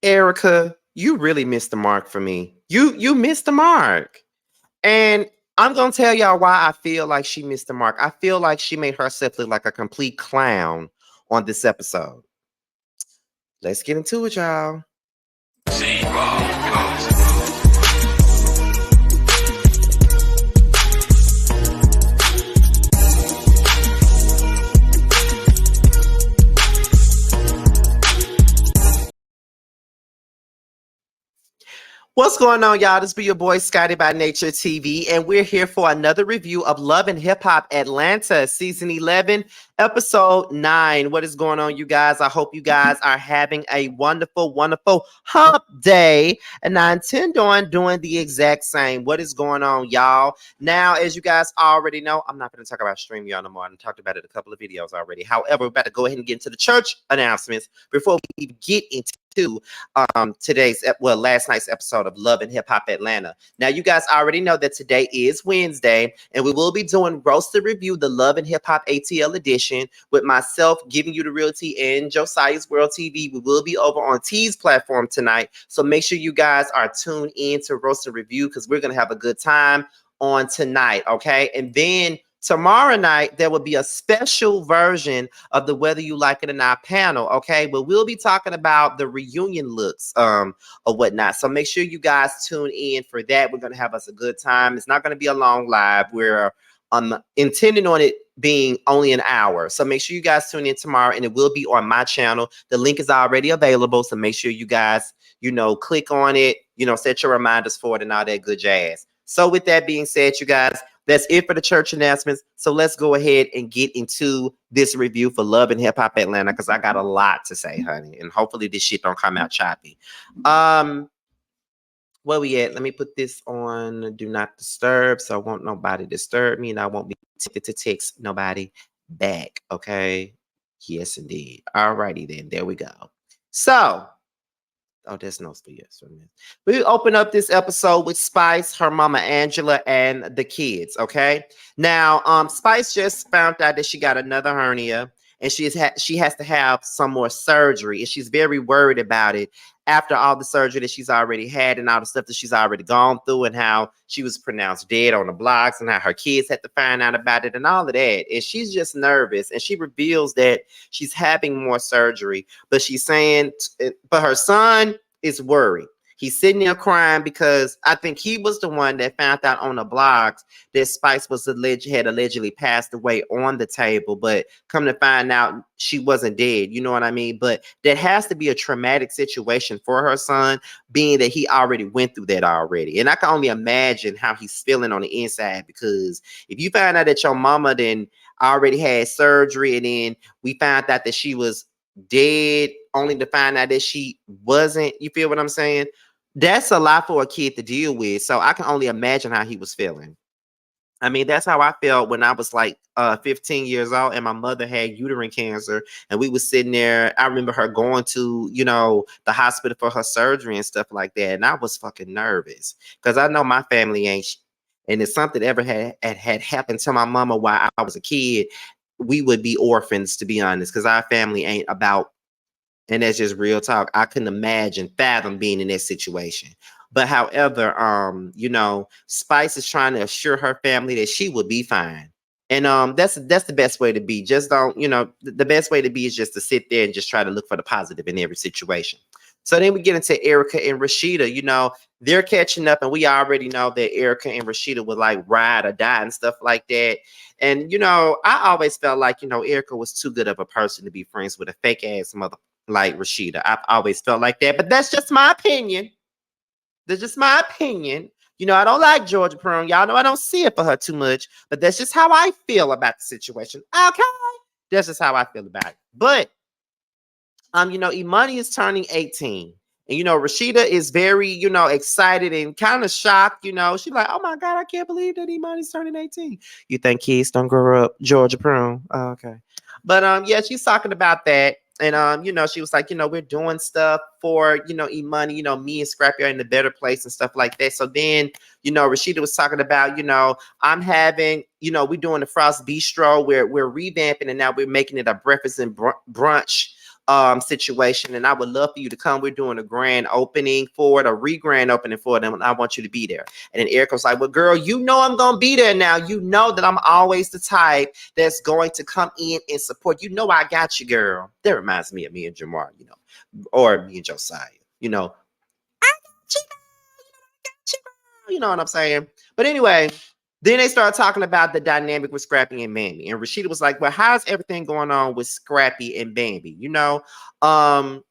Erica, you really missed the mark for me. You missed the mark. And I'm gonna tell y'all why I feel like she missed the mark. I feel like she made herself look like a complete clown on this episode. Let's get into it, y'all. What's going on, y'all? This be your boy Scotty by Nature TV, and we're here for another review of Love and Hip Hop Atlanta, Season 11, Episode 9. What is going on, you guys? I hope you guys are having a wonderful, wonderful hump day, and I intend on doing the exact same. What is going on, y'all? Now, as you guys already know, I'm not going to talk about StreamYard no more. I talked about it a couple of videos already. However, we're about to go ahead and get into the church announcements before we get into last night's episode of Love and Hip Hop Atlanta. Now, you guys already know that today is Wednesday, and we will be doing Roasted Review, the Love and Hip Hop ATL edition, with myself giving you the realty and Josiah's World TV. We will be over on T's platform tonight, so make sure you guys are tuned in to Roasted Review because we're going to have a good time on tonight, okay? And then tomorrow night, there will be a special version of the Whether You Like It or Not panel, okay? But we'll be talking about the reunion looks or whatnot. So make sure you guys tune in for that. We're going to have us a good time. It's not going to be a long live. We're intending on it being only an hour. So make sure you guys tune in tomorrow, and it will be on my channel. The link is already available. So make sure you guys, click on it, set your reminders for it and all that good jazz. So with that being said, you guys, that's it for the church announcements. So let's go ahead and get into this review for Love and Hip Hop Atlanta because I got a lot to say, honey. And hopefully this shit don't come out choppy. Where we at? Let me put this on Do Not Disturb so I won't nobody disturb me and I won't be tempted to text nobody back. Okay? Yes, indeed. Alrighty then. There we go. So, oh, there's no yes from this. We open up this episode with Spice, her mama Angela, and the kids. Okay. Now, Spice just found out that she got another hernia, and she has to have some more surgery, and she's very worried about it after all the surgery that she's already had and all the stuff that she's already gone through, and how she was pronounced dead on the blocks, and how her kids had to find out about it, and all of that. And she's just nervous, and she reveals that she's having more surgery, but she's saying, but her son is worried. He's sitting there crying because I think he was the one that found out on the blogs that Spice had allegedly passed away on the table, but come to find out she wasn't dead. You know what I mean? But that has to be a traumatic situation for her son, being that he already went through that already. And I can only imagine how he's feeling on the inside, because if you find out that your mama then already had surgery and then we found out that she was dead only to find out that she wasn't, you feel what I'm saying? That's a lot for a kid to deal with. So I can only imagine how he was feeling. I mean, that's how I felt when I was like 15 years old and my mother had uterine cancer and we was sitting there. I remember her going to, the hospital for her surgery and stuff like that. And I was fucking nervous because I know my family ain't. And if something ever had happened to my mama while I was a kid, we would be orphans, to be honest, because our family ain't about. And that's just real talk. I couldn't fathom being in that situation. But however, Spice is trying to assure her family that she will be fine. And that's the best way to be. Just don't, the best way to be is just to sit there and just try to look for the positive in every situation. So then we get into Erica and Rashida. They're catching up, and we already know that Erica and Rashida would like ride or die and stuff like that. And I always felt like Erica was too good of a person to be friends with a fake ass mother like Rashida. I've always felt like that, but that's just my opinion. That's just my opinion. I don't like Georgia Pearl. Y'all know I don't see it for her too much, but that's just how I feel about the situation. Okay. That's just how I feel about it. But, Imani is turning 18. And, Rashida is very, excited and kind of shocked. She's like, oh my God, I can't believe that Imani's turning 18. You think kids don't grow up? Georgia Pearl. Oh, okay. But, yeah, she's talking about that. And she was like, we're doing stuff for, Imani, me and Scrappy are in a better place and stuff like that. So then, Rashida was talking about, I'm having, we're doing the Frost Bistro where we're revamping and now we're making it a breakfast and brunch situation, and I would love for you to come. We're doing a grand opening for it, a re-grand opening for them, and I want you to be there. And then Erica was like, well, girl, you know I'm gonna be there now. You know that I'm always the type that's going to come in and support. You know I got you, girl. That reminds me of me and Jamar, or me and Josiah, I got you, you know what I'm saying? But anyway, then they started talking about the dynamic with Scrappy and Bambi. And Rashida was like, well, how's everything going on with Scrappy and Bambi? Um,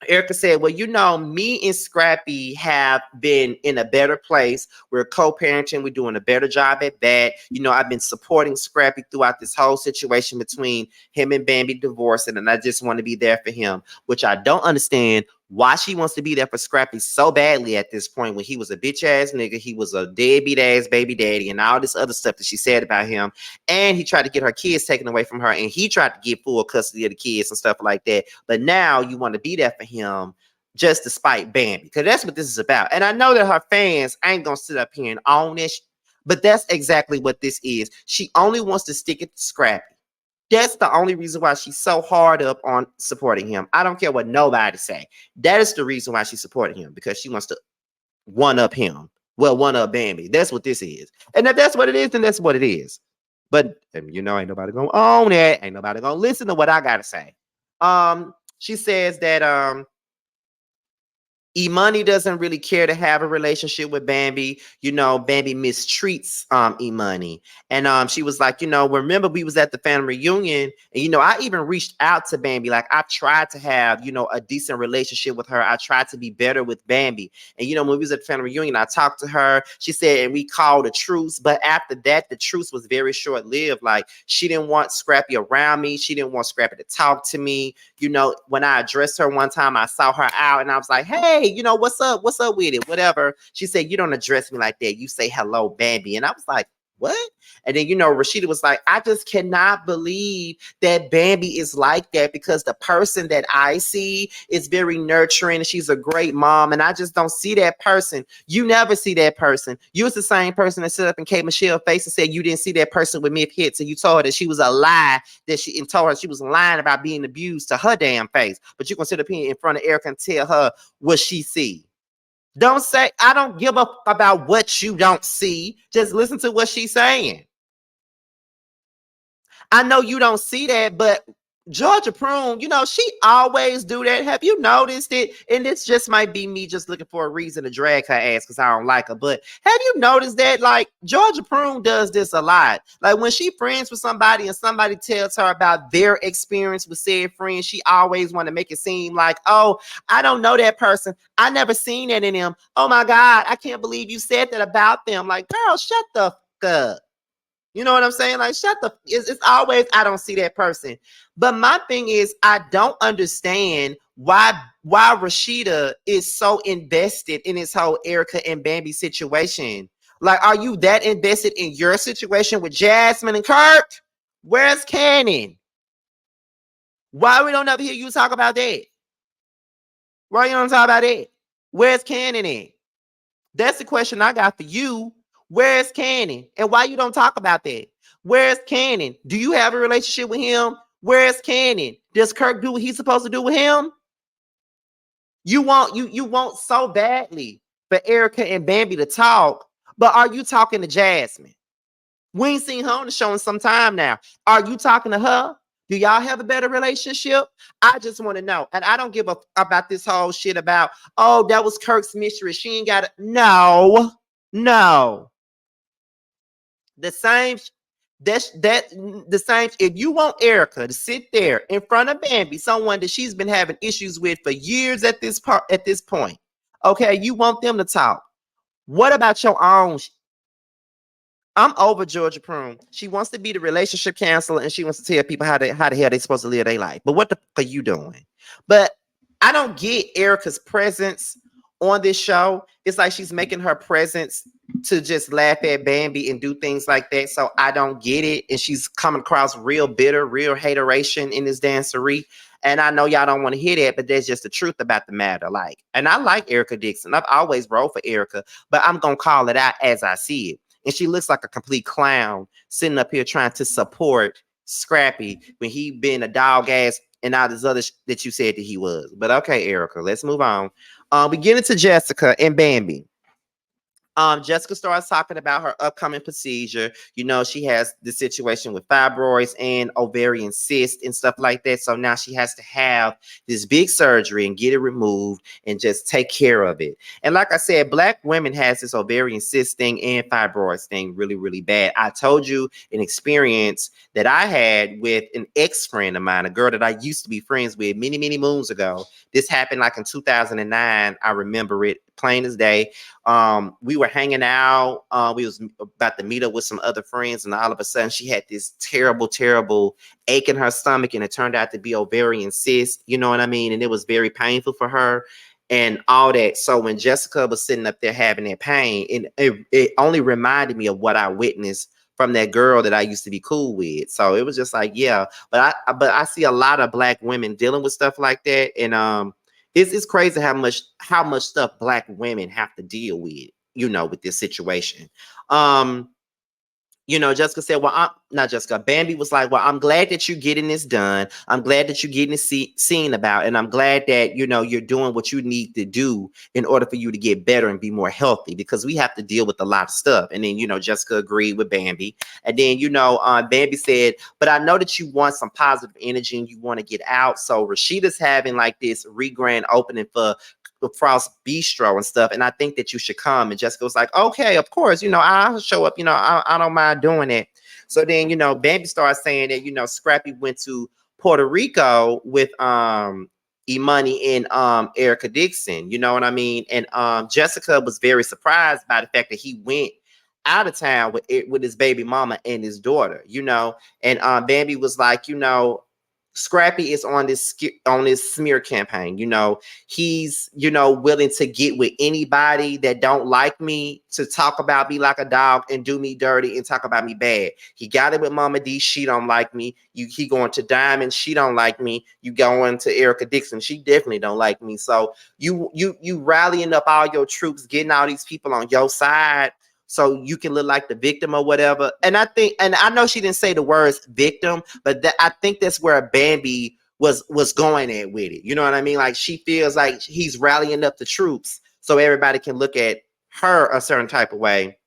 Erica said, well, me and Scrappy have been in a better place. We're co-parenting. We're doing a better job at that. I've been supporting Scrappy throughout this whole situation between him and Bambi divorcing, and I just want to be there for him, which I don't understand why she wants to be there for Scrappy so badly at this point when he was a bitch ass nigga. He was a deadbeat ass baby daddy and all this other stuff that she said about him. And he tried to get her kids taken away from her, and he tried to get full custody of the kids and stuff like that. But now you want to be there for him just to spite Bambi, because that's what this is about. And I know that her fans ain't gonna sit up here and own this, but that's exactly what this is. She only wants to stick it to Scrappy. That's the only reason why she's so hard up on supporting him. I don't care what nobody say. That is the reason why she's supporting him, because she wants to one up him. Well, one up Bambi. That's what this is. And if that's what it is, then that's what it is. But ain't nobody gonna own it. Ain't nobody gonna listen to what I gotta say. She says that E-Money doesn't really care to have a relationship with Bambi. Bambi mistreats E-Money. And she was like, remember we was at the family reunion, and I even reached out to Bambi. Like, I tried to have, a decent relationship with her. I tried to be better with Bambi. And when we was at the family reunion, I talked to her. She said, and we called a truce. But after that, the truce was very short-lived. Like, she didn't want Scrappy around me. She didn't want Scrappy to talk to me. When I addressed her one time, I saw her out and I was like, hey, what's up? What's up with it? Whatever. She said, you don't address me like that. You say hello, Bambi. And I was like, what? And then, Rashida was like, I just cannot believe that Bambi is like that, because the person that I see is very nurturing and she's a great mom. And I just don't see that person. You never see that person. You was the same person that stood up in Kate Michelle's face and said you didn't see that person with Myth Hits, and you told her that she was a lie, and told her she was lying about being abused to her damn face. But you can sit up here in front of Erica and tell her what she see. Don't say, I don't give a fuck about what you don't see. Just listen to what she's saying. I know you don't see that, but Georgia Prune, she always do that. Have you noticed it? And this just might be me just looking for a reason to drag her ass because I don't like her. But have you noticed that, like, Georgia Prune does this a lot? Like, when she friends with somebody and somebody tells her about their experience with said friend, she always want to make it seem like, oh, I don't know that person. I never seen that in them. Oh my God, I can't believe you said that about them. Like, girl, shut the fuck up. You know what I'm saying? Like, shut the, it's always, I don't see that person. But my thing is, I don't understand why Rashida is so invested in this whole Erica and Bambi situation. Like, are you that invested in your situation with Jasmine and Kurt? Where's Cannon? Why we don't ever hear you talk about that? Why you don't talk about that? Where's Cannon at? That's the question I got for you. Where's Cannon? And why you don't talk about that? Where's Cannon? Do you have a relationship with him? Where's Cannon? Does Kirk do what he's supposed to do with him? You want so badly for Erica and Bambi to talk, but are you talking to Jasmine? We ain't seen her on the show in some time now. Are you talking to her? Do y'all have a better relationship? I just want to know. And I don't give a about this whole shit about, oh, that was Kirk's mistress. She ain't got it. No. The same, the same. If you want Erica to sit there in front of Bambi, someone that she's been having issues with for years at this point, okay, you want them to talk. What about your own? I'm over Georgia Prune. She wants to be the relationship counselor and she wants to tell people how the hell they're supposed to live their life. But what the fuck are you doing? But I don't get Erica's presence on this show. It's like she's making her presence to just laugh at Bambi and do things like that. So I don't get it. And she's coming across real bitter, real hateration in this dancery. And I know y'all don't want to hear that, but that's just the truth about the matter. Like, and I like Erica Dixon. I've always rolled for Erica, but I'm going to call it out as I see it. And she looks like a complete clown sitting up here trying to support Scrappy when he been a dog ass and all this other that you said that he was. But okay, Erica, let's move on. We get into Jessica and Bambi. Jessica starts talking about her upcoming procedure. You know, she has the situation with fibroids and ovarian cysts and stuff like that. So now she has to have this big surgery and get it removed and just take care of it. And like I said, Black women has this ovarian cyst thing and fibroids thing really, really bad. I told you an experience that I had with an ex-friend of mine, a girl that I used to be friends with many, many moons ago. This happened like in 2009. I remember it plain as day. We were hanging out. We was about to meet up with some other friends, and all of a sudden she had this terrible, terrible ache in her stomach, and it turned out to be ovarian cyst. You know what I mean? And it was very painful for her and all that. So when Jessica was sitting up there having that pain, it only reminded me of what I witnessed from that girl that I used to be cool with. So it was just like, yeah. But I see a lot of Black women dealing with stuff like that, and it's crazy how much stuff Black women have to deal with, you know, with this situation. Um, you know, Jessica said, well, I'm not Jessica. Bambi was like, well, I'm glad that you're getting this done. I'm glad that you're getting this seen about. And I'm glad that, you know, you're doing what you need to do in order for you to get better and be more healthy, because we have to deal with a lot of stuff. And then, you know, Jessica agreed with Bambi. And then, you know, Bambi said, but I know that you want some positive energy and you want to get out. So Rashida's having like this re-grand opening for Frost Bistro and stuff, and I think that you should come. And Jessica was like, okay, of course, you know, I'll show up, you know, I don't mind doing it. So then, you know, Bambi started saying that, you know, Scrappy went to Puerto Rico with Imani and Erica Dixon, you know what I mean? And Jessica was very surprised by the fact that he went out of town with his baby mama and his daughter, you know. And Bambi was like, you know, Scrappy is on this smear campaign. You know, he's, you know, willing to get with anybody that don't like me to talk about me like a dog and do me dirty and talk about me bad. He got it with Mama D. She don't like me. He going to Diamond. She don't like me. You going to Erica Dixon. She definitely don't like me. So you rallying up all your troops, getting all these people on your side, so you can look like the victim or whatever. And I think, and I know she didn't say the words victim, but I think that's where Bambi was going at with it. You know what I mean? Like, she feels like he's rallying up the troops so everybody can look at her a certain type of way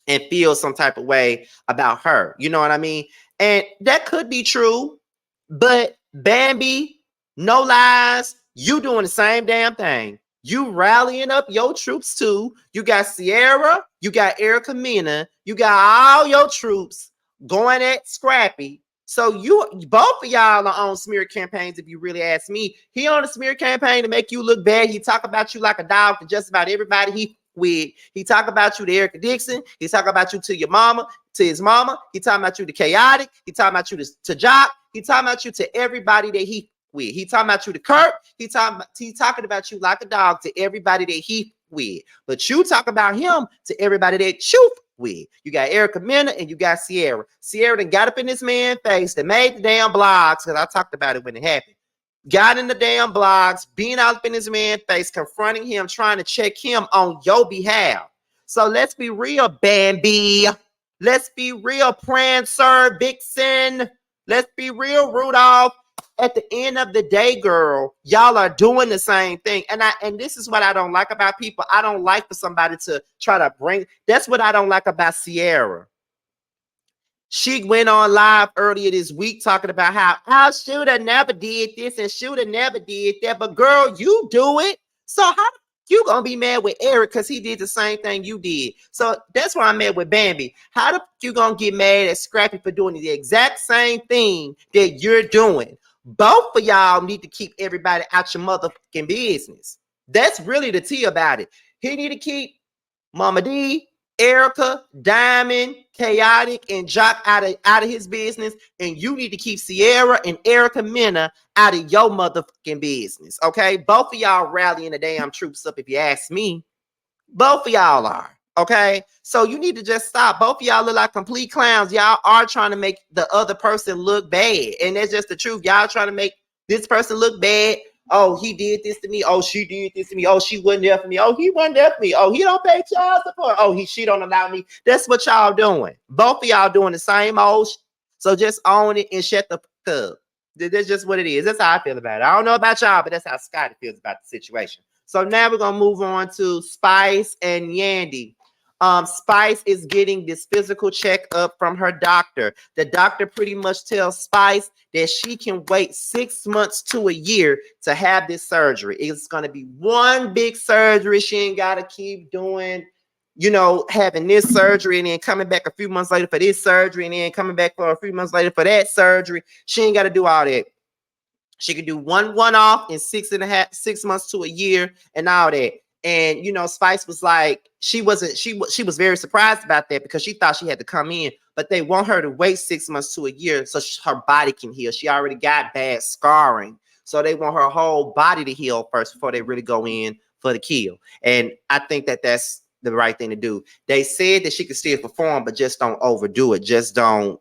and feel some type of way about her. You know what I mean? And that could be true, but Bambi, no lies, you doing the same damn thing. You rallying up your troops too. You got Sierra, you got Erica Mena, you got all your troops going at Scrappy. So you both of y'all are on smear campaigns, if you really ask me. He on a smear campaign to make you look bad. He talk about you like a dog to just about everybody he with. He talk about you to Erica Dixon. He talk about you to your mama, to his mama. He talking about you to Chaotic. He talking about you to Jock. He talking about you to everybody that he with. He talking about you to Kurt. He talking about you like a dog to everybody that he with. But you talk about him to everybody that you with. You got Erica Mena and you got Sierra. Sierra done got up in this man's face that made the damn blogs, because I talked about it when it happened. Got in the damn blogs, being out up in his man's face, confronting him, trying to check him on your behalf. So let's be real, Bambi. Let's be real, Prancer, Vixen. Let's be real, Rudolph. At the end of the day, girl, y'all are doing the same thing. And this is what I don't like about people. I don't like for somebody to try to bring. That's what I don't like about Sierra. She went on live earlier this week talking about how I should have never did this and should have never did that. But girl, you do it. So how you gonna be mad with Eric because he did the same thing you did? So that's why I'm mad with Bambi. How the you gonna get mad at Scrappy for doing the exact same thing that you're doing? Both of y'all need to keep everybody out your motherfucking business. That's really the tea about it. He need to keep Mama D, Erica, Diamond, Chaotic, and Jock out of his business, and you need to keep Sierra and Erica Mena out of your motherfucking business. Okay, both of y'all rallying the damn troops up. If you ask me, both of y'all are. Okay, so you need to just stop. Both of y'all look like complete clowns. Y'all are trying to make the other person look bad, and that's just the truth. Y'all trying to make this person look bad. Oh, he did this to me. Oh, she did this to me. Oh, she wasn't there for me. Oh, he wasn't there for me. Oh, he don't pay child support. Oh, she don't allow me. That's what y'all doing. Both of y'all doing the same old So just own it and shut the fuck up. That's just what it is. That's how I feel about it. I don't know about y'all, but that's how Scotty feels about the situation. So now we're gonna move on to Spice and Yandy. Spice is getting this physical checkup from her doctor. The doctor pretty much tells Spice that she can wait 6 months to a year to have this surgery. It's going to be one big surgery. She ain't got to keep doing, having this surgery and then coming back a few months later for this surgery and then coming back for a few months later for that surgery. She ain't got to do all that. She could do one off in 6 months to a year and all that. And Spice was like, she was very surprised about that because she thought she had to come in, but they want her to wait 6 months to a year so her body can heal. She already got bad scarring, so they want her whole body to heal first before they really go in for the kill. And I think that that's the right thing to do. They said that she could still perform, but just don't overdo it. Just don't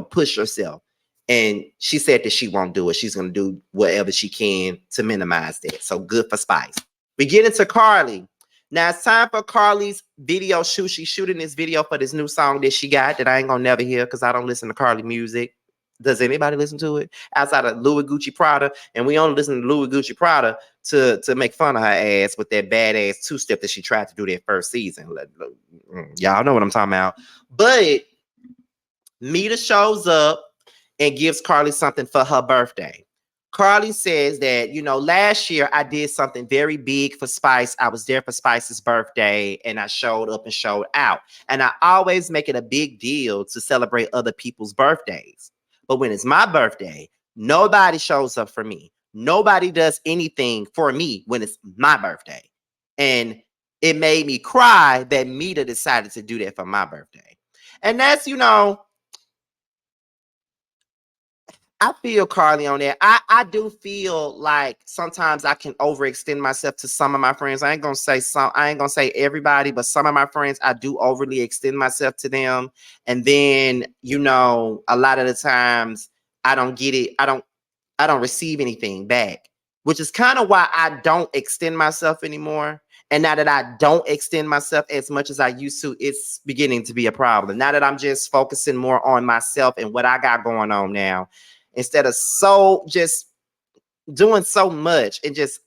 push herself. And she said that she won't do it. She's going to do whatever she can to minimize that. So good for Spice. We get into Carly. Now it's time for Carly's video shoot. She's shooting this video for this new song that she got that I ain't going to never hear because I don't listen to Carly music. Does anybody listen to it? Outside of Louis Gucci Prada. And we only listen to Louis Gucci Prada to make fun of her ass with that badass two-step that she tried to do that first season. Y'all know what I'm talking about. But Mita shows up and gives Carly something for her birthday. Carly says that, last year I did something very big for Spice. I was there for Spice's birthday and I showed up and showed out. And I always make it a big deal to celebrate other people's birthdays. But when it's my birthday, nobody shows up for me. Nobody does anything for me when it's my birthday. And it made me cry that Mita decided to do that for my birthday. And that's, I feel Carly on that. I do feel like sometimes I can overextend myself to some of my friends. I ain't gonna say everybody, but some of my friends, I do overly extend myself to them. And then, a lot of the times I don't get it. I don't receive anything back, which is kind of why I don't extend myself anymore. And now that I don't extend myself as much as I used to, it's beginning to be a problem. Now that I'm just focusing more on myself and what I got going on now, instead of just doing so much and just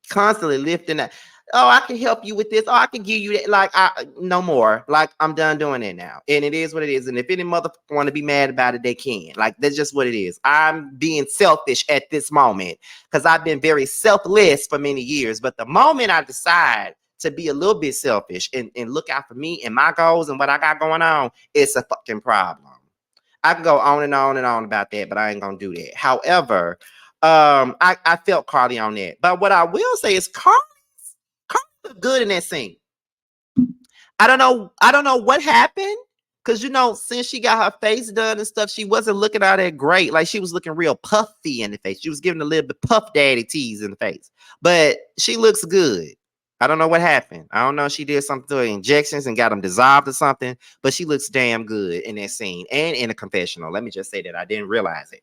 constantly lifting that. Oh, I can help you with this. Oh, I can give you that. Like, no more. Like, I'm done doing it now. And it is what it is. And if any motherfucker want to be mad about it, they can. Like, that's just what it is. I'm being selfish at this moment because I've been very selfless for many years. But the moment I decide to be a little bit selfish and look out for me and my goals and what I got going on, it's a fucking problem. I can go on and on and on about that, but I ain't gonna do that. However, I felt Carly on that. But what I will say is Carly looked good in that scene. I don't know what happened. Cause since she got her face done and stuff, she wasn't looking all that great. Like she was looking real puffy in the face. She was giving a little bit puff daddy tease in the face. But she looks good. I don't know what happened. I don't know if she did something to her injections and got them dissolved or something, but she looks damn good in that scene and in a confessional. Let me just say that I didn't realize it.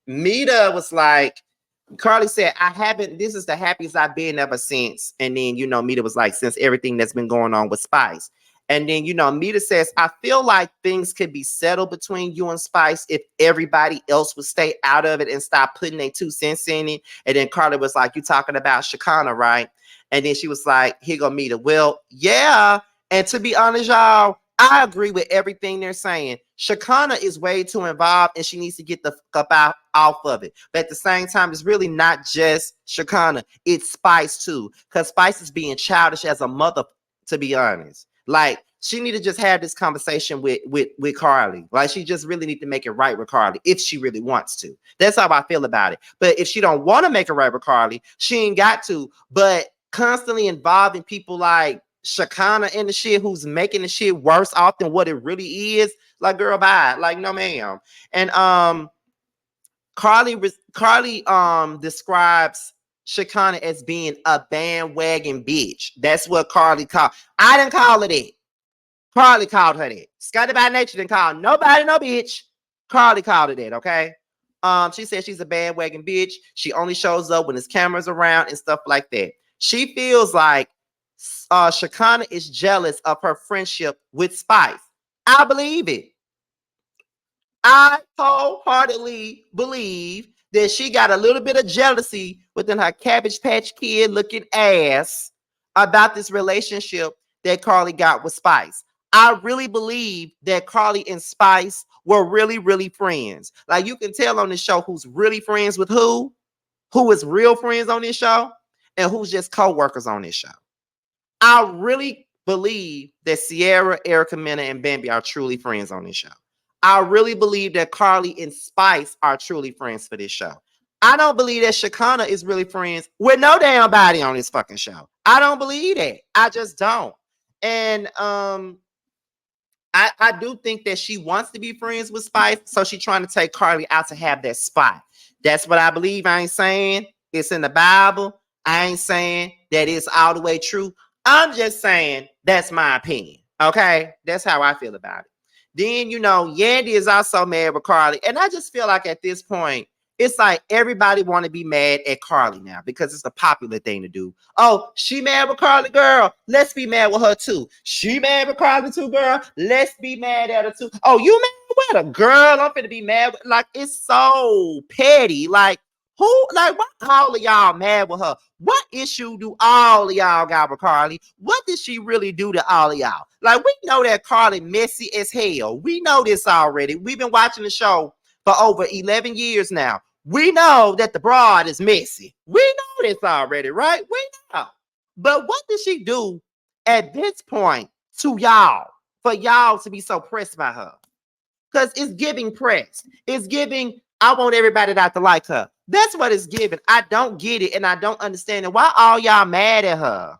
Mita was like, Carly said, this is the happiest I've been ever since. And then, Mita was like, since everything that's been going on with Spice. And then, Mita says, I feel like things could be settled between you and Spice if everybody else would stay out of it and stop putting their 2 cents in it. And then Carly was like, you talking about Shekinah, right? And then she was like, here go Mita. Well, yeah. And to be honest, y'all, I agree with everything they're saying. Shekinah is way too involved and she needs to get the fuck up off of it. But at the same time, it's really not just Shekinah. It's Spice too. Because Spice is being childish as a mother, to be honest. Like, she need to just have this conversation with Carly. Like, she just really need to make it right with Carly if she really wants to. That's how I feel about it. But if she don't want to make it right with Carly, she ain't got to. But constantly involving people like Shekinah in the shit who's making the shit worse off than what it really is. Like, girl, bye. Like, no, ma'am. And Carly describes Shekinah as being a bandwagon bitch. That's what Carly called. I didn't call it that. Carly called her that. Scotty by Nature didn't call nobody no bitch. Carly called it that, okay? She said she's a bandwagon bitch. She only shows up when there's cameras around and stuff like that. She feels like Shekinah is jealous of her friendship with Spice. I believe it. I wholeheartedly believe that she got a little bit of jealousy within her Cabbage Patch Kid looking ass about this relationship that Carly got with Spice. I really believe that Carly and Spice were really, really friends. Like you can tell on this show who's really friends with who is real friends on this show, and who's just co-workers on this show. I really believe that Sierra, Erica Mena, and Bambi are truly friends on this show. I really believe that Carly and Spice are truly friends for this show. I don't believe that Shakana is really friends with no damn body on this fucking show. I don't believe that. I just don't. And I do think that she wants to be friends with Spice, so she's trying to take Carly out to have that spot. That's what I believe. I ain't saying it's in the Bible. I ain't saying that it's all the way true. I'm just saying that's my opinion. Okay, that's how I feel about it. Then Yandy is also mad with Carly, and I just feel like at this point, it's like everybody want to be mad at Carly now because it's the popular thing to do. Oh, she mad with Carly, girl. Let's be mad with her too. She mad with Carly too, girl. Let's be mad at her too. Oh, you mad with her, girl? I'm finna be mad with. Like it's so petty. Like who? Like why all of y'all mad with her? What issue do all of y'all got with Carly? What did she really do to all of y'all? Like we know that Carly messy as hell. We know this already. We've been watching the show for over 11 years now. We know that the broad is messy. We know this already, right? We know. But what did she do at this point to y'all for y'all to be so pressed by her? Because it's giving press. It's giving, I want everybody not to like her. That's what it's giving. I don't get it and I don't understand it. Why all y'all mad at her?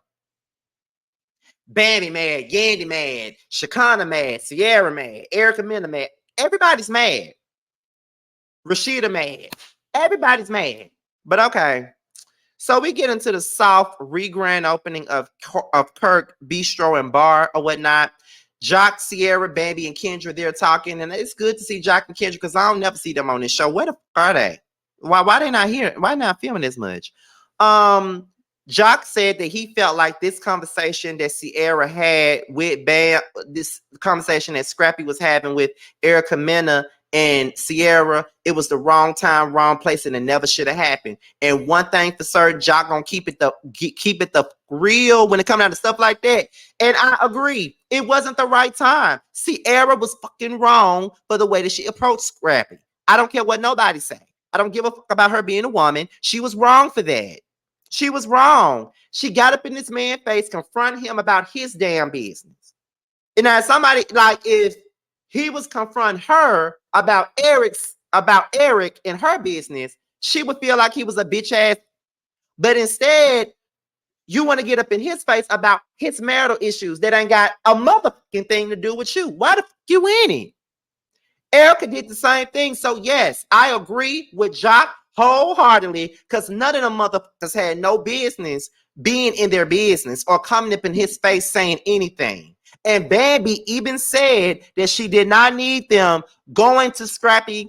Bambi mad, Yandy mad, Shakana mad, Sierra mad, Erica Mena mad. Everybody's mad. Rashida mad. Everybody's mad. But okay. So we get into the soft re-grand opening of Kirk Bistro and Bar or whatnot. Jock, Sierra, Bambi, and Kendra, they're talking, and it's good to see Jock and Kendra because I don't never see them on this show. Where the fuck are they? Why they not here? Why not filming this much? Jock said that he felt like this conversation that Sierra had with Bam, this conversation that Scrappy was having with Erica Mena and Sierra, it was the wrong time, wrong place, and it never should have happened. And one thing for certain, Jock gonna keep it the real when it comes down to stuff like that. And I agree, it wasn't the right time. Sierra was fucking wrong for the way that she approached Scrappy. I don't care what nobody say. I don't give a fuck about her being a woman. She was wrong for that. She was wrong. She got up in this man's face, confronted him about his damn business. And now somebody, like, if he was confronting her about Eric and her business, she would feel like he was a bitch ass. But instead, you want to get up in his face about his marital issues that ain't got a motherfucking thing to do with you. Why the fuck you in it? Erica did the same thing. So yes, I agree with Jock wholeheartedly because none of them motherfuckers had no business being in their business or coming up in his face saying anything. And Bambi even said that she did not need them going to Scrappy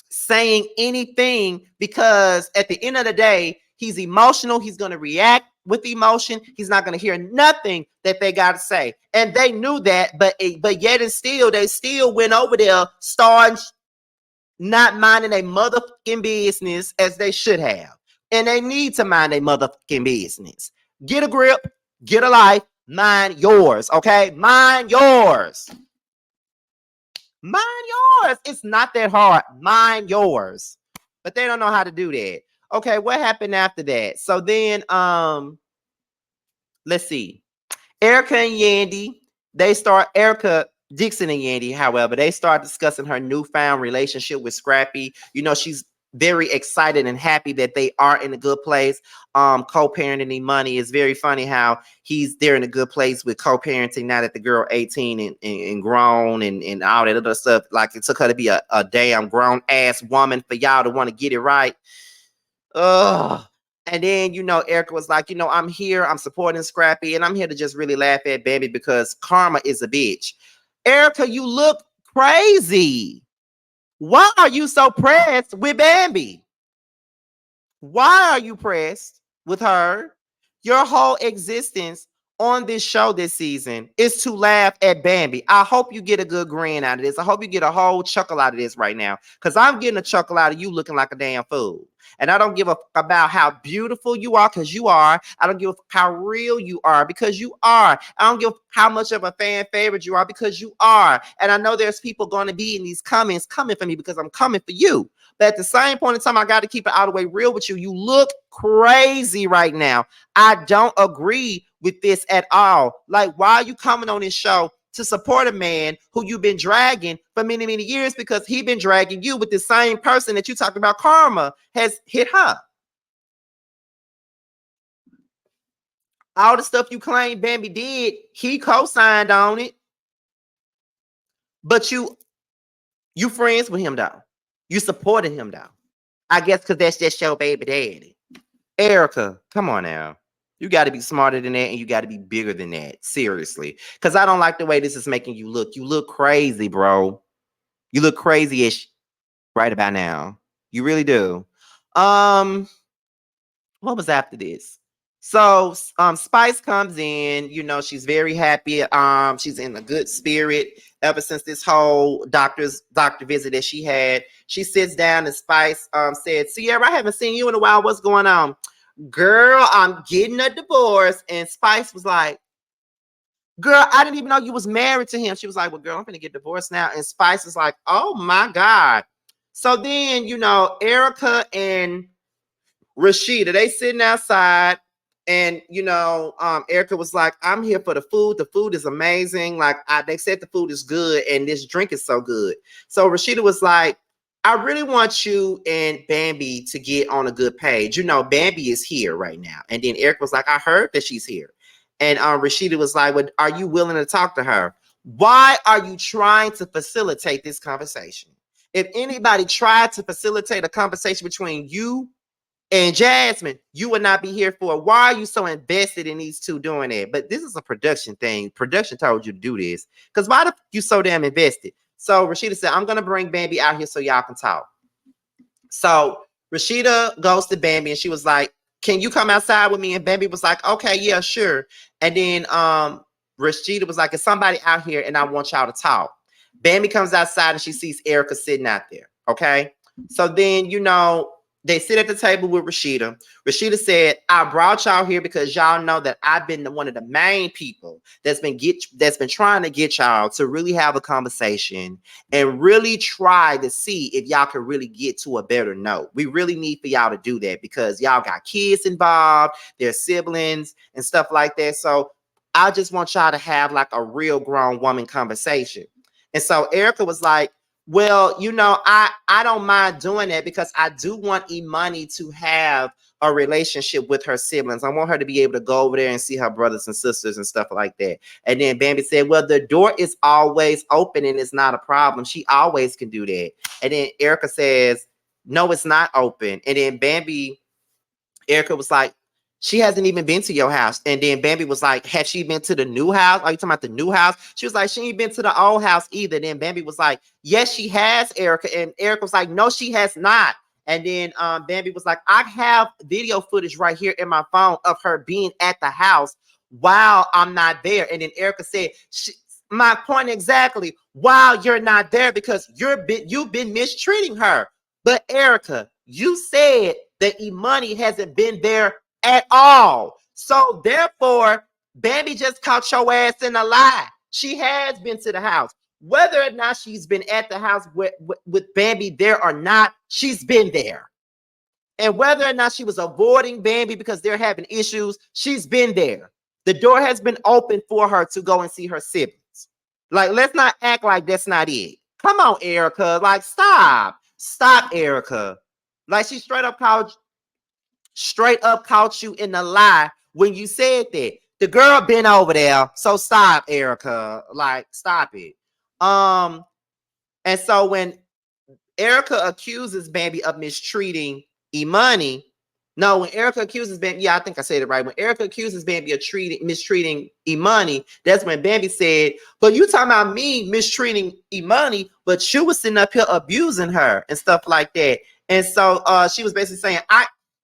saying anything because at the end of the day, he's emotional. He's going to react with emotion. He's not going to hear nothing that they got to say. And they knew that, but yet and still, they still went over there starting not minding a motherfucking business as they should have. And they need to mind a motherfucking business. Get a grip, get a life, mind yours, okay? Mind yours. Mind yours. It's not that hard. Mind yours. But they don't know how to do that. Okay, what happened after that? So then, let's see. Erica and Yandy, Erica Dixon and Yandy, however, they start discussing her newfound relationship with Scrappy. She's very excited and happy that they are in a good place. Co-parenting Imani is very funny how he's there in a good place with co-parenting now that the girl 18 and grown and all that other stuff. Like it took her to be a damn grown ass woman for y'all to want to get it right. Ugh. And then, Erica was like, I'm here, I'm supporting Scrappy, and I'm here to just really laugh at Bambi because karma is a bitch. Erica, you look crazy. Why are you so pressed with Bambi? Why are you pressed with her? Your whole existence on this show this season is to laugh at Bambi. I hope you get a good grin out of this. I hope you get a whole chuckle out of this right now, because I'm getting a chuckle out of you looking like a damn fool. And I don't give a fuck about how beautiful you are, because you are. I don't give a fuck how real you are, because you are. I don't give a fuck how much of a fan favorite you are, because you are. And I know there's people going to be in these comments coming for me because I'm coming for you. But at the same point in time, I got to keep it all the way real with you. You look crazy right now. I don't agree with this at all. Like, why are you coming on this show to support a man who you've been dragging for many, many years, because he been dragging you with the same person that you talked about karma has hit her? All the stuff you claim Bambi did, he co-signed on it. But you friends with him though. You supported him though. I guess because that's just your baby daddy. Erica, come on now. You got to be smarter than that, and you got to be bigger than that. Seriously. Because I don't like the way this is making you look. You look crazy, bro. You look crazy-ish right about now. You really do. What was after this? So Spice comes in, you know, she's very happy. She's in a good spirit ever since this whole doctor visit that she had. She sits down and Spice said, Sierra, I haven't seen you in a while. What's going on? Girl, I'm getting a divorce. And Spice was like, girl, I didn't even know you was married to him. She was like, well, girl, I'm gonna get divorced now. And Spice was like, oh my God. So then, you know, Erica and Rashida, they sitting outside, and you know, Erica was like, I'm here for the food. The food is amazing. Like they said the food is good and this drink is so good. So Rashida was like, I really want you and Bambi to get on a good page. You know, Bambi is here right now. And then Erica was like, I heard that she's here. And Rashida was like, well, are you willing to talk to her? Why are you trying to facilitate this conversation? If anybody tried to facilitate a conversation between you and Jasmine, you would not be here for it. Why are you so invested in these two doing that? But this is a production thing. Production told you to do this. Because why the f you so damn invested? So Rashida said, I'm going to bring Bambi out here so y'all can talk. So Rashida goes to Bambi and she was like, can you come outside with me? And Bambi was like, okay, yeah, sure. And then Rashida was like, is somebody out here and I want y'all to talk. Bambi comes outside and she sees Erica sitting out there. Okay. So then, you know, they sit at the table with Rashida. Rashida said, I brought y'all here because y'all know that I've been one of the main people that's been trying to get y'all to really have a conversation and really try to see if y'all can really get to a better note. We really need for y'all to do that because y'all got kids involved, their siblings and stuff like that. So I just want y'all to have like a real grown woman conversation. And so Erica was like, well, you know, I don't mind doing that because I do want Imani to have a relationship with her siblings. I want her to be able to go over there and see her brothers and sisters and stuff like that. And then Bambi said, well, the door is always open and it's not a problem. She always can do that. And then Erica says, no, it's not open. And then Erica was like, she hasn't even been to your house. And then Bambi was like, has she been to the new house? Are you talking about the new house? She was like, she ain't been to the old house either. Then Bambi was like, yes, she has, Erica. And Erica was like, no, she has not. And then Bambi was like, I have video footage right here in my phone of her being at the house while I'm not there. And then Erica said, my point exactly, while you're not there because you've been mistreating her. But Erica, you said that Imani hasn't been there at all. So therefore, Bambi just caught your ass in a lie. She has been to the house. Whether or not she's been at the house with Bambi there or not, she's been there. And whether or not she was avoiding Bambi because they're having issues, she's been there. The door has been open for her to go and see her siblings. Like, let's not act like that's not it. Come on, Erica. Like, stop. Stop, Erica. Like, she straight up caught you in the lie when you said that. The girl been over there, so stop, Erica. Like, stop it. And so when Erica accuses Bambi of mistreating Imani, no, when Erica accuses Bambi, yeah, I think I said it right. When Erica accuses Bambi of mistreating Imani, that's when Bambi said, but you talking about me mistreating Imani, but you was sitting up here abusing her and stuff like that. And so she was basically saying,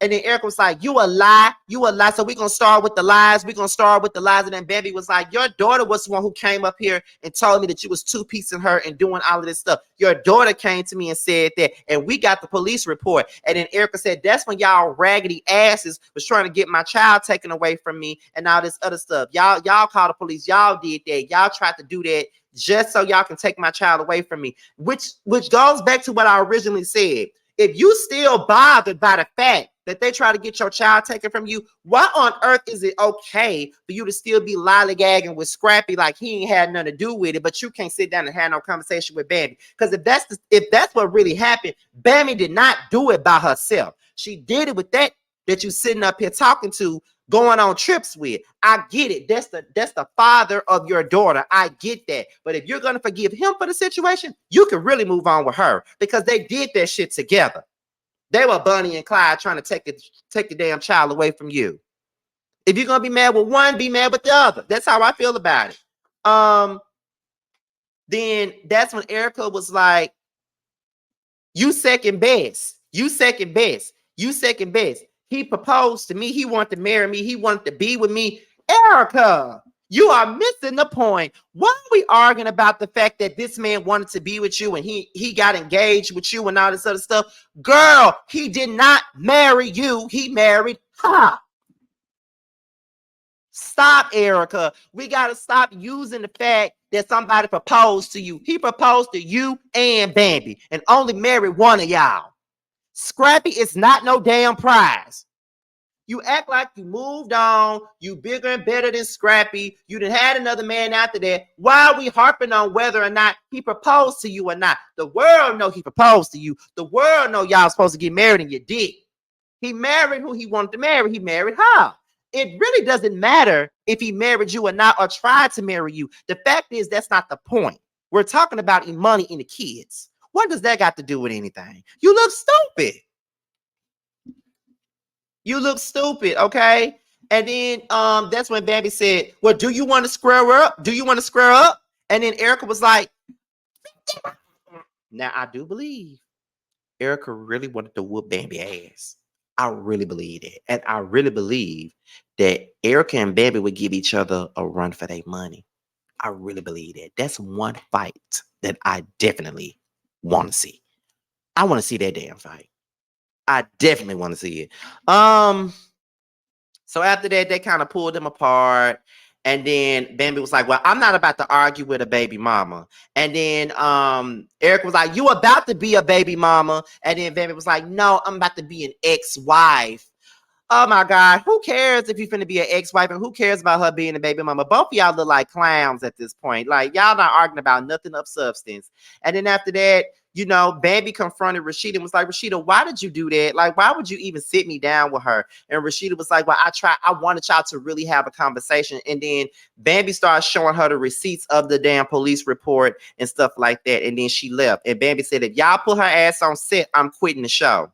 And then Erica was like, you a lie, you a lie. So we're going to start with the lies. We're going to start with the lies. And then Bambi was like, your daughter was the one who came up here and told me that you was two-piecing her and doing all of this stuff. Your daughter came to me and said that. And we got the police report. And then Erica said, that's when y'all raggedy asses was trying to get my child taken away from me and all this other stuff. Y'all called the police. Y'all did that. Y'all tried to do that just so y'all can take my child away from me. Which goes back to what I originally said. If you still bothered by the fact that they try to get your child taken from you, why on earth is it okay for you to still be lollygagging with Scrappy like he ain't had nothing to do with it, but you can't sit down and have no conversation with Bambi? Because if that's what really happened, Bambi did not do it by herself. She did it with that you sitting up here talking to, going on trips with. I get it. That's the father of your daughter. I get that. But if you're gonna forgive him for the situation, you can really move on with her because they did that shit together. They were Bonnie and Clyde trying to take the damn child away from you. If you're gonna be mad with one, be mad with the other. That's how I feel about it. Then that's when Erica was like, you second best. You second best. You second best. He proposed to me. He wanted to marry me. He wanted to be with me. Erica, you are missing the point. Why are we arguing about the fact that this man wanted to be with you and he got engaged with you and all this other stuff? Girl, he did not marry you. He married her. Stop, Erica. We got to stop using the fact that somebody proposed to you. He proposed to you and Bambi and only married one of y'all. Scrappy is not no damn prize. You act like you moved on, you bigger and better than Scrappy, you done had another man after that. Why are we harping on whether or not he proposed to you or not? The world know he proposed to you. The world know y'all supposed to get married and you did. He married who he wanted to marry. He married her. It really doesn't matter if he married you or not or tried to marry you. The fact is that's not the point. We're talking about money and the kids. What does that got to do with anything? You look stupid. You look stupid, okay? And then that's when Bambi said, well, do you want to square up? Do you want to square up? And then Erica was like, now I do believe Erica really wanted to whoop Bambi ass. I really believe it. And I really believe that Erica and Bambi would give each other a run for their money. I really believe that. That's one fight that I definitely want to see. I want to see that damn fight. I definitely want to see it. So after that, they kind of pulled them apart. And then Bambi was like, well, I'm not about to argue with a baby mama. And then Eric was like, you about to be a baby mama. And then Bambi was like, no, I'm about to be an ex-wife. Oh my God, who cares if you're finna be an ex-wife and who cares about her being a baby mama? Both of y'all look like clowns at this point. Like, y'all not arguing about nothing of substance. And then after that, you know, Bambi confronted Rashida and was like, Rashida, why did you do that? Like, why would you even sit me down with her? And Rashida was like, well, I wanted y'all to really have a conversation. And then Bambi started showing her the receipts of the damn police report and stuff like that. And then she left. And Bambi said, if y'all put her ass on set, I'm quitting the show.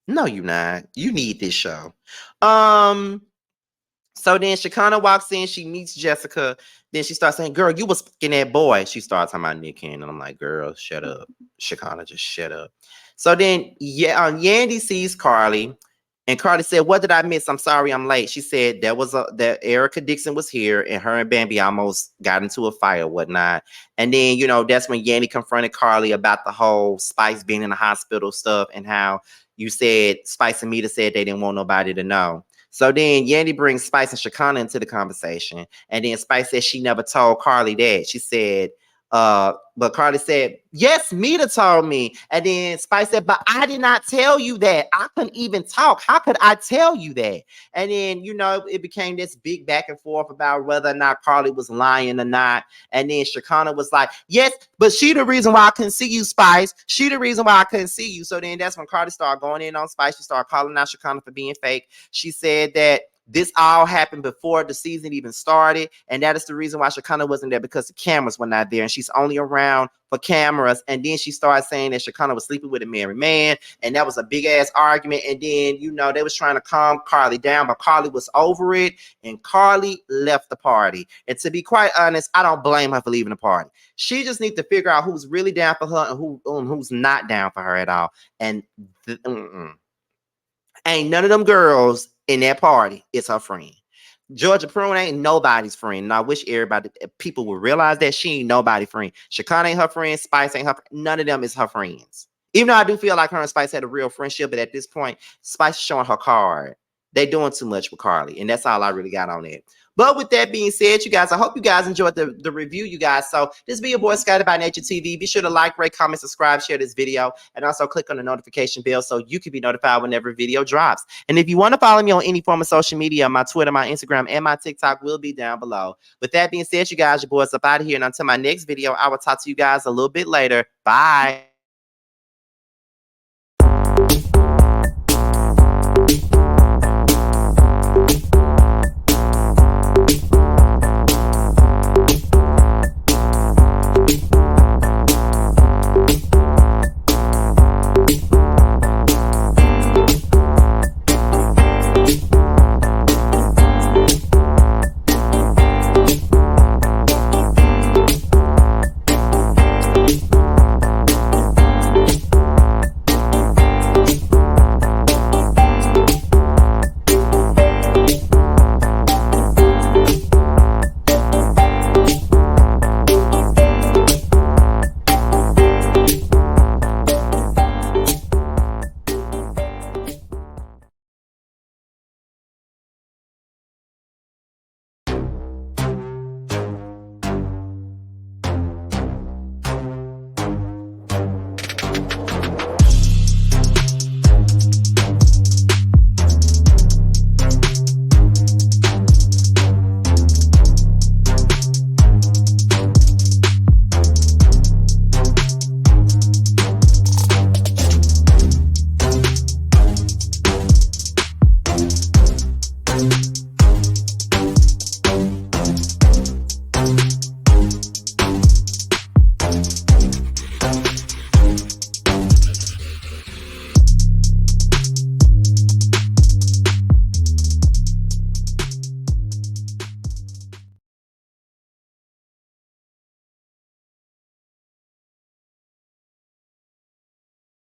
No, you're not. You need this show. So then Shekinah walks in, she meets Jessica. Then she starts saying, girl, you was fucking that boy. She starts talking about Nick Cannon. I'm like, girl, shut up. Shekinah, just shut up. So then Yandy sees Carly. And Carly said, what did I miss? I'm sorry, I'm late. She said that Erica Dixon was here and her and Bambi almost got into a fight or whatnot. And then, you know, that's when Yandy confronted Carly about the whole Spice being in the hospital stuff and how you said Spice and Mita said they didn't want nobody to know. So then Yandy brings Spice and Shekinah into the conversation. And then Spice said she never told Carly that. She said, but Carly said, yes, Mita told me. And then Spice said, but I did not tell you that. I couldn't even talk. How could I tell you that? And then, you know, it became this big back and forth about whether or not Carly was lying or not. And then Shekinah was like, yes, but she the reason why I couldn't see you, Spice. She the reason why I couldn't see you. So then that's when Carly started going in on Spice. She started calling out Shekinah for being fake. She said that This all happened before the season even started. And that is the reason why Shekinah wasn't there, because the cameras were not there. And she's only around for cameras. And then she started saying that Shekinah was sleeping with a married man. And that was a big ass argument. And then, you know, they was trying to calm Carly down, but Carly was over it. And Carly left the party. And to be quite honest, I don't blame her for leaving the party. She just needs to figure out who's really down for her and who's not down for her at all. And ain't none of them girls in that party is her friend. Georgia Prune ain't nobody's friend. And I wish everybody, people would realize that she ain't nobody's friend. Shekinah ain't her friend. Spice ain't her friend. None of them is her friends. Even though I do feel like her and Spice had a real friendship, but at this point, Spice is showing her card. They doing too much with Carly. And that's all I really got on it. But with that being said, you guys, I hope you guys enjoyed the review, you guys. So this be your boy, Scotty by Nature TV. Be sure to like, rate, comment, subscribe, share this video, and also click on the notification bell so you can be notified whenever a video drops. And if you want to follow me on any form of social media, my Twitter, my Instagram, and my TikTok will be down below. With that being said, you guys, your boy's up out of here. And until my next video, I will talk to you guys a little bit later. Bye.